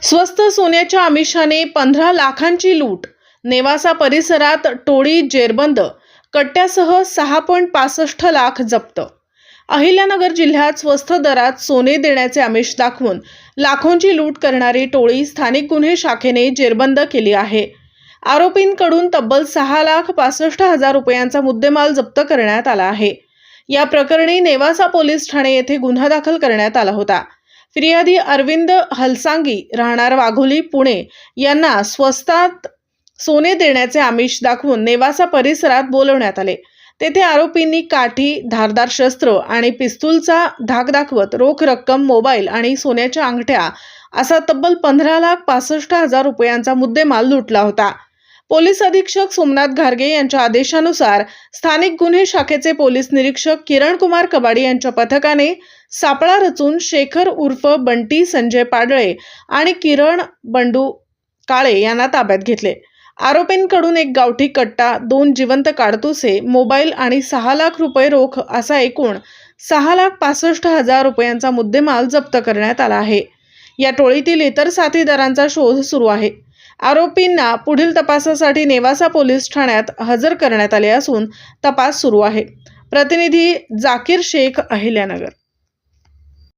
स्वस्त सोन्याच्या आमिषाने 15 लाखांची लूट. नेवासा परिसरात टोळी जेरबंद. कट्ट्यासह 6.65 लाख जप्त. अहिल्यानगर जिल्ह्यात स्वस्त दरात सोने देण्याचे आमिष दाखवून लाखोंची लूट करणारी टोळी स्थानिक गुन्हे शाखेने जेरबंद केली आहे. आरोपींकडून तब्बल 6,65,000 रुपयांचा मुद्देमाल जप्त करण्यात आला आहे. या प्रकरणी नेवासा पोलीस ठाणे येथे गुन्हा दाखल करण्यात आला होता. फिर्यादी अरविंद हलसांगी राहणार वाघोली पुणे यांना स्वस्तात सोने देण्याचे आमिष दाखवून नेवासा परिसरात बोलवण्यात आले. तेथे आरोपींनी काठी, धारदार शस्त्र आणि पिस्तूलचा धाक दाखवत रोख रक्कम, मोबाईल आणि सोन्याच्या अंगठ्या असा तब्बल 15,65,000 रुपयांचा मुद्देमाल लुटला होता. पोलीस अधीक्षक सोमनाथ घारगे यांच्या आदेशानुसार स्थानिक गुन्हे शाखेचे पोलीस निरीक्षक किरण कुमार कबाडी यांच्या पथकाने सापळा रचून शेखर उर्फ बंटी संजय पाडळे आणि किरण बंडू काळे यांना ताब्यात घेतले. आरोपींकडून एक गावठी कट्टा, 2 जिवंत काडतुसे, मोबाईल आणि 6 लाख रुपये रोख असा एकूण 6,65,000 रुपयांचा मुद्देमाल जप्त करण्यात आला आहे. या टोळीतील इतर साथीदारांचा शोध सुरू आहे. आरोपींना पुढील तपासासाठी नेवासा पोलीस ठाण्यात हजर करण्यात आले असून तपास सुरू आहे. प्रतिनिधी जाकीर शेख, अहिल्यानगर.